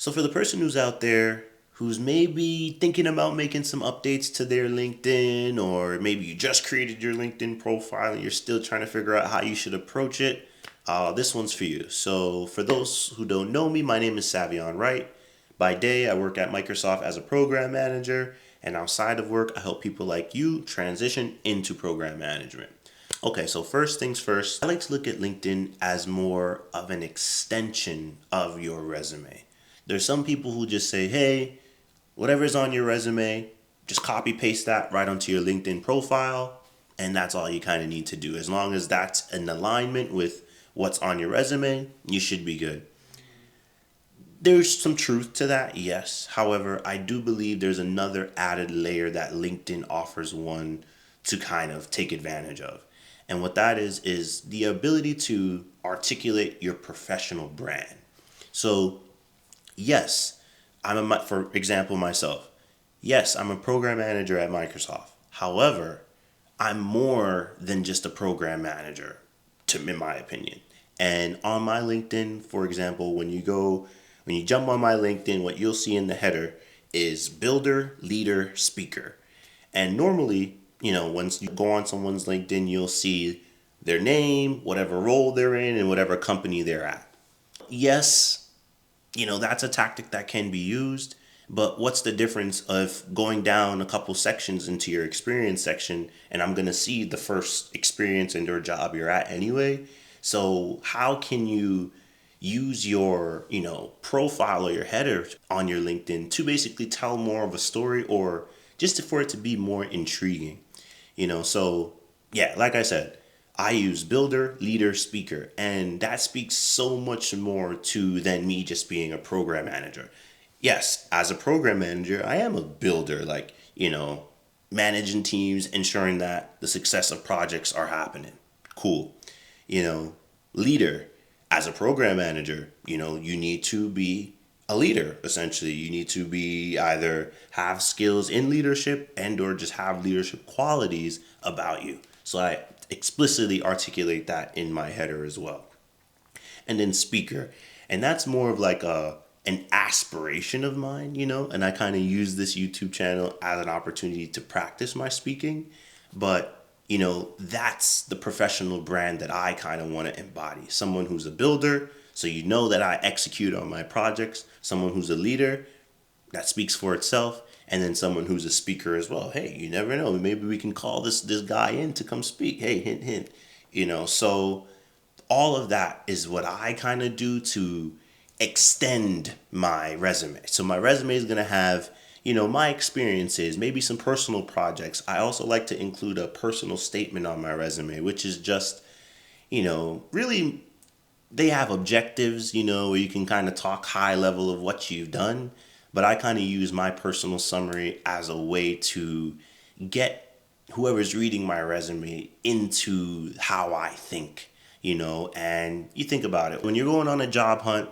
So for the person who's out there who's maybe thinking about making some updates to their LinkedIn, or maybe you just created your LinkedIn profile and you're still trying to figure out how you should approach it, this one's for you. So for those who don't know me, my name is Savion Wright. By day, I work at Microsoft as a program manager, and outside of work, I help people like you transition into program management. Okay, so first things first, I like to look at LinkedIn as more of an extension of your resume. There's some people who just say, hey, whatever's on your resume, just copy paste that right onto your LinkedIn profile, and that's all you kind of need to do. As long as that's in alignment with what's on your resume, you should be good. There's some truth to that, yes. However, I do believe there's another added layer that LinkedIn offers one to kind of take advantage of. And what that is the ability to articulate your professional brand. So, yes, for example, myself. Yes, I'm a program manager at Microsoft. However, I'm more than just a program manager, in my opinion. And on my LinkedIn, for example, when you jump on my LinkedIn, what you'll see in the header is builder, leader, speaker. And normally, once you go on someone's LinkedIn, you'll see their name, whatever role they're in, and whatever company they're at. Yes, that's a tactic that can be used. But what's the difference of going down a couple sections into your experience section, and I'm going to see the first experience and your job you're at anyway? So how can you use your, profile or your header on your LinkedIn to basically tell more of a story, or just for it to be more intriguing? So yeah, like I said, I use builder, leader, speaker, and that speaks so much more to than me just being a program manager. Yes, as a program manager, I am a builder, like, managing teams, ensuring that the success of projects are happening. Cool. You know, leader, as a program manager, you need to be a leader. Essentially, you need to be either have skills in leadership and or just have leadership qualities about you. So I explicitly articulate that in my header as well. And then speaker, and that's more of like a an aspiration of mine, and I kind of use this YouTube channel as an opportunity to practice my speaking. But that's the professional brand that I kind of want to embody. Someone who's a builder, so that I execute on my projects. Someone who's a leader, that speaks for itself. And then someone who's a speaker as well. Hey, you never know. Maybe we can call this guy in to come speak. Hey, hint, hint. So all of that is what I kind of do to extend my resume. So my resume is going to have, my experiences, maybe some personal projects. I also like to include a personal statement on my resume, which is just, really, they have objectives, where you can kind of talk high level of what you've done. But I kind of use my personal summary as a way to get whoever's reading my resume into how I think, and you think about it. When you're going on a job hunt,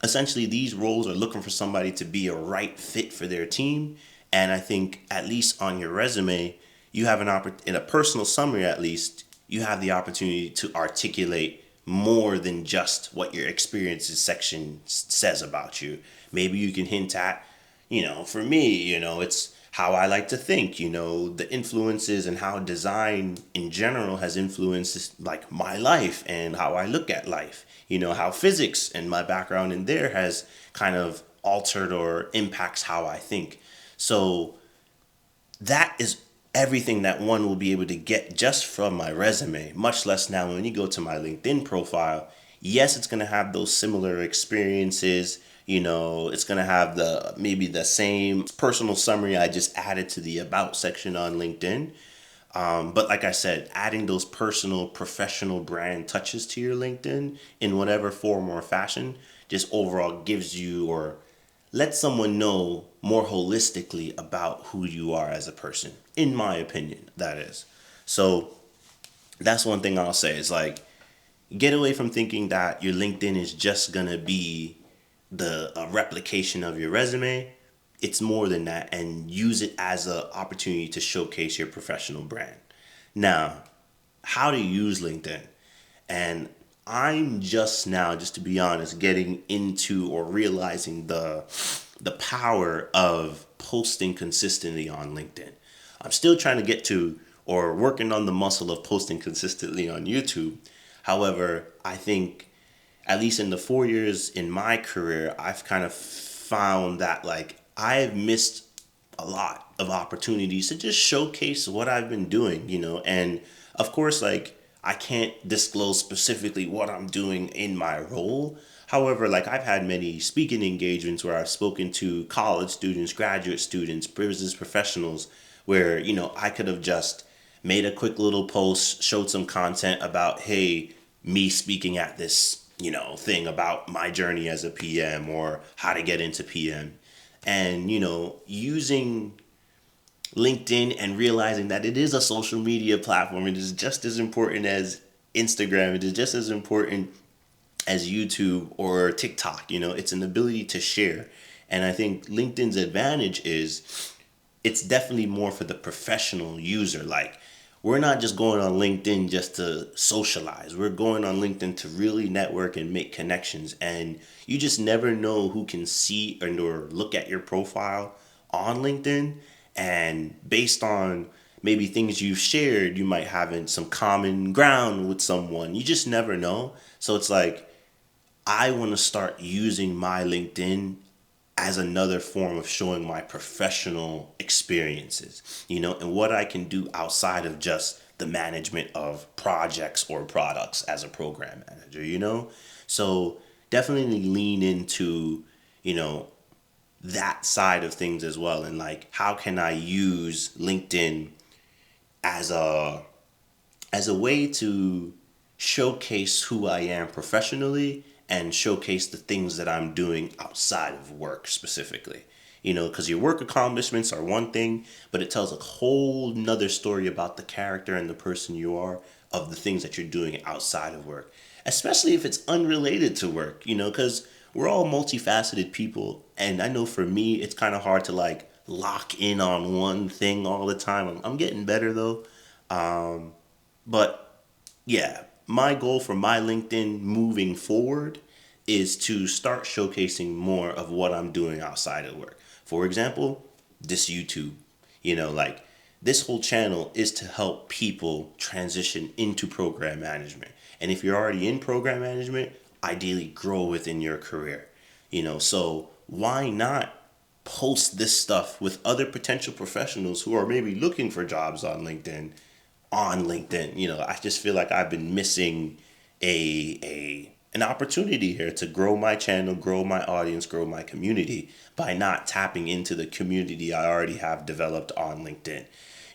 essentially these roles are looking for somebody to be a right fit for their team. And I think at least on your resume, you have in a personal summary, at least you have the opportunity to articulate more than just what your experiences section says about you. Maybe you can hint at, for me, it's how I like to think, the influences and how design in general has influenced like my life and how I look at life, how physics and my background in there has kind of altered or impacts how I think. So that is everything that one will be able to get just from my resume, much less now when you go to my LinkedIn profile. Yes, it's going to have those similar experiences. It's going to have maybe the same personal summary I just added to the about section on LinkedIn. But like I said, adding those personal, professional brand touches to your LinkedIn in whatever form or fashion just overall gives you or let someone know more holistically about who you are as a person, in my opinion, that is. So that's one thing I'll say is like, get away from thinking that your LinkedIn is just going to be a replication of your resume. It's more than that, and use it as an opportunity to showcase your professional brand. Now, how to use LinkedIn. And I'm just now, just to be honest, getting into or realizing the power of posting consistently on LinkedIn. I'm still trying to get to or working on the muscle of posting consistently on YouTube. However, I think at least in the 4 years in my career, I've kind of found that like I've missed a lot of opportunities to just showcase what I've been doing, and of course, like I can't disclose specifically what I'm doing in my role. However, like I've had many speaking engagements where I've spoken to college students, graduate students, business professionals, where, I could have just made a quick little post, showed some content about, hey, me speaking at this, thing about my journey as a PM or how to get into PM. And, using LinkedIn and realizing that it is a social media platform. It is just as important as Instagram. It is just as important as YouTube or TikTok. It's an ability to share. And I think LinkedIn's advantage is it's definitely more for the professional user. Like, we're not just going on LinkedIn just to socialize. We're going on LinkedIn to really network and make connections. And you just never know who can see and or look at your profile on LinkedIn. And based on maybe things you've shared, you might have in some common ground with someone. You just never know. So it's like I want to start using my LinkedIn as another form of showing my professional experiences, and what I can do outside of just the management of projects or products as a program manager. So definitely lean into, you know, that side of things as well. And like, how can I use LinkedIn as a way to showcase who I am professionally and showcase the things that I'm doing outside of work specifically. Because your work accomplishments are one thing, but it tells a whole nother story about the character and the person you are of the things that you're doing outside of work, especially if it's unrelated to work, because we're all multifaceted people. And I know for me, it's kind of hard to like lock in on one thing all the time. I'm getting better though. But yeah, my goal for my LinkedIn moving forward is to start showcasing more of what I'm doing outside of work. For example, this YouTube, like this whole channel is to help people transition into program management. And if you're already in program management, ideally grow within your career. So why not post this stuff with other potential professionals who are maybe looking for jobs on LinkedIn. I just feel like I've been missing a an opportunity here to grow my channel, grow my audience, grow my community by not tapping into the community I already have developed on LinkedIn.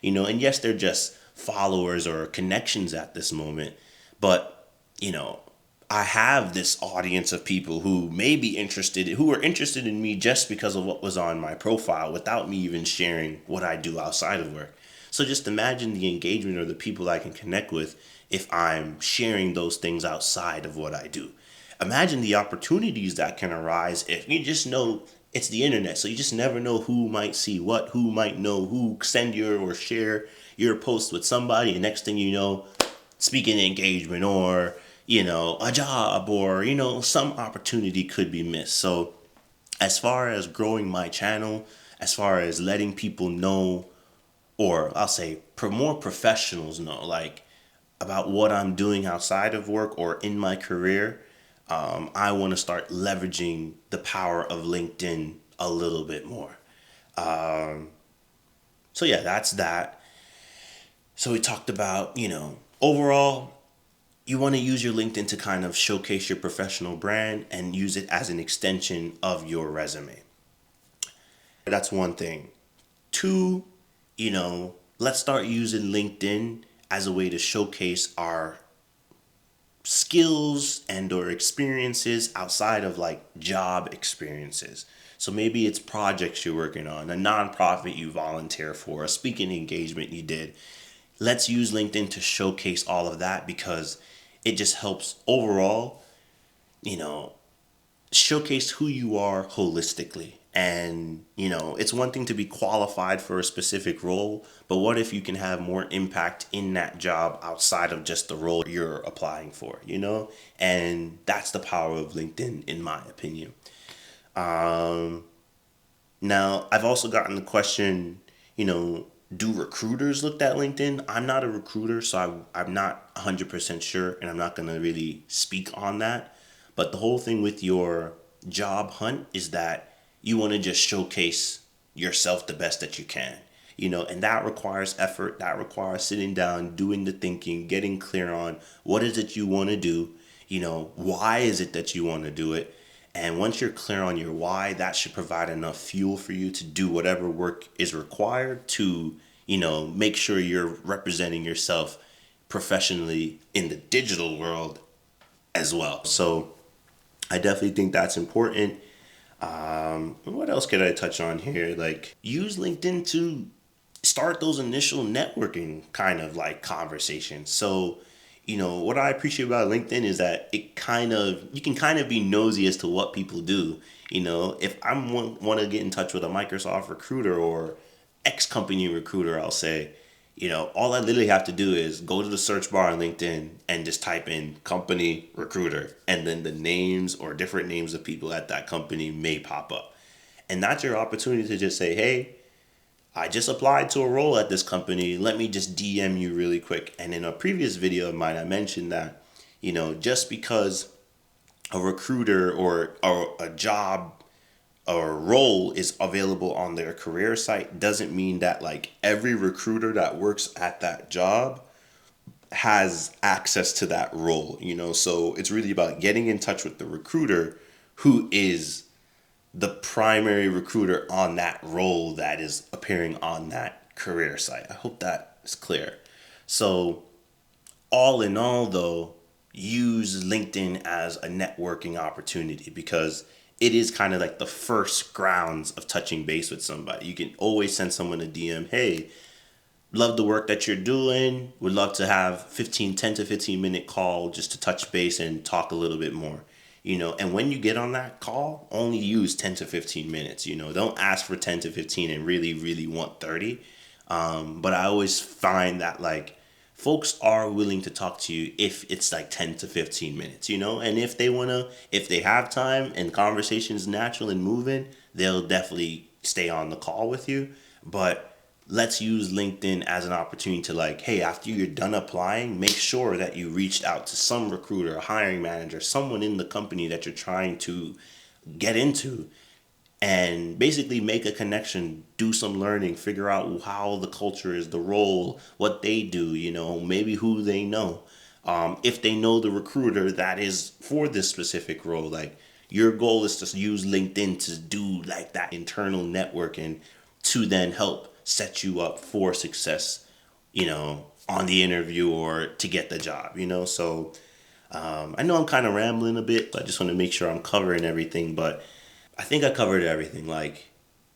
And yes, they're just followers or connections at this moment, but you know, I have this audience of people who may be interested, who are interested in me just because of what was on my profile without me even sharing what I do outside of work. So just imagine the engagement or the people I can connect with if I'm sharing those things outside of what I do. Imagine the opportunities that can arise if you just know it's the internet. So you just never know who might see what, who might know who send your or share your post with somebody. And next thing you know, speaking engagement or, a job or, some opportunity could be missed. So as far as growing my channel, as far as letting people know, or I'll say more professionals know, like about what I'm doing outside of work or in my career, I want to start leveraging the power of LinkedIn a little bit more. So yeah, that's that. So we talked about, overall, you want to use your LinkedIn to kind of showcase your professional brand and use it as an extension of your resume. That's one thing. Two, let's start using LinkedIn as a way to showcase our skills and or experiences outside of like job experiences. So maybe it's projects you're working on, a nonprofit you volunteer for, a speaking engagement you did. Let's use LinkedIn to showcase all of that because it just helps overall, you know, showcase who you are holistically. And, it's one thing to be qualified for a specific role, but what if you can have more impact in that job outside of just the role you're applying for? And that's the power of LinkedIn, in my opinion. Now, I've also gotten the question, do recruiters look at LinkedIn? I'm not a recruiter, so I'm not 100% sure, and I'm not going to really speak on that. But the whole thing with your job hunt is that you want to just showcase yourself the best that you can. And that requires effort, that requires sitting down, doing the thinking, getting clear on what is it you want to do, why is it that you want to do it. And once you're clear on your why, that should provide enough fuel for you to do whatever work is required to, make sure you're representing yourself professionally in the digital world as well. So I definitely think that's important. What else could I touch on here? Like, use LinkedIn to start those initial networking kind of like conversations. So, what I appreciate about LinkedIn is that you can kind of be nosy as to what people do. If I want to get in touch with a Microsoft recruiter or X company recruiter, I'll say, all I literally have to do is go to the search bar on LinkedIn and just type in company recruiter, and then the names or different names of people at that company may pop up. And that's your opportunity to just say, hey, I just applied to a role at this company. Let me just DM you really quick. And in a previous video of mine, I mentioned that, just because a recruiter or a job or role is available on their career site doesn't mean that like every recruiter that works at that job has access to that role. So it's really about getting in touch with the recruiter who is the primary recruiter on that role that is appearing on that career site. I hope that is clear. So all in all though, use LinkedIn as a networking opportunity because it is kind of like the first grounds of touching base with somebody. You can always send someone a DM, hey, love the work that you're doing. Would love to have 10 to 15 minute call just to touch base and talk a little bit more. And when you get on that call, only use 10 to 15 minutes. Don't ask for 10 to 15 and really, really want 30. But I always find that like folks are willing to talk to you if it's like 10 to 15 minutes, and if they have time and conversation's natural and moving, they'll definitely stay on the call with you. But let's use LinkedIn as an opportunity to like, hey, after you're done applying, make sure that you reached out to some recruiter, hiring manager, someone in the company that you're trying to get into, and basically make a connection, do some learning, figure out how the culture is, the role, what they do, maybe who they know. If they know the recruiter that is for this specific role, like your goal is to use LinkedIn to do like that internal networking to then help set you up for success, on the interview or to get the job, So I know I'm kind of rambling a bit, but I just want to make sure I'm covering everything. But I think I covered everything. Like,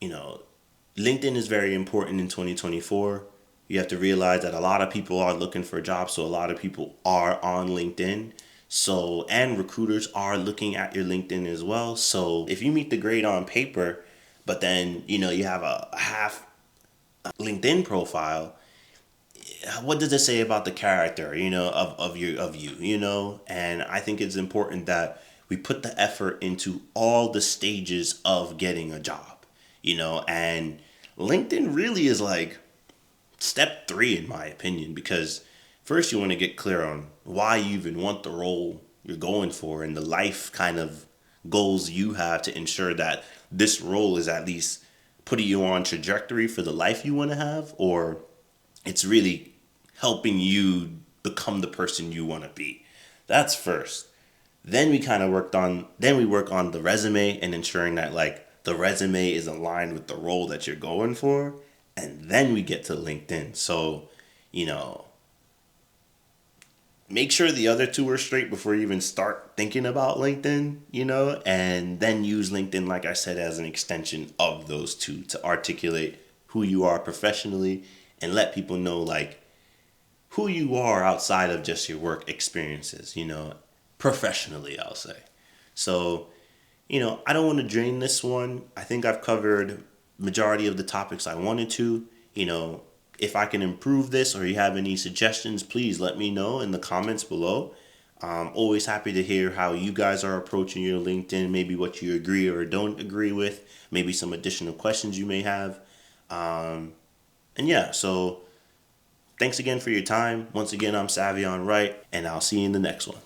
LinkedIn is very important in 2024. You have to realize that a lot of people are looking for jobs, so a lot of people are on LinkedIn. So, and recruiters are looking at your LinkedIn as well. So if you meet the grade on paper, but then, you have a half LinkedIn profile, what does it say about the character, of you? And I think it's important that we put the effort into all the stages of getting a job, and LinkedIn really is like step 3 in my opinion, because first you want to get clear on why you even want the role you're going for and the life kind of goals you have to ensure that this role is at least putting you on trajectory for the life you want to have, or it's really helping you become the person you want to be. That's first. Then we work on the resume and ensuring that like the resume is aligned with the role that you're going for. And then we get to LinkedIn. So, make sure the other two are straight before you even start thinking about LinkedIn, and then use LinkedIn, like I said, as an extension of those two to articulate who you are professionally and let people know like who you are outside of just your work experiences, professionally, I'll say. So, I don't want to drain this one. I think I've covered majority of the topics I wanted to. If I can improve this or you have any suggestions, please let me know in the comments below. I'm always happy to hear how you guys are approaching your LinkedIn, maybe what you agree or don't agree with, maybe some additional questions you may have. And yeah, so thanks again for your time. Once again, I'm Savion Wright, and I'll see you in the next one.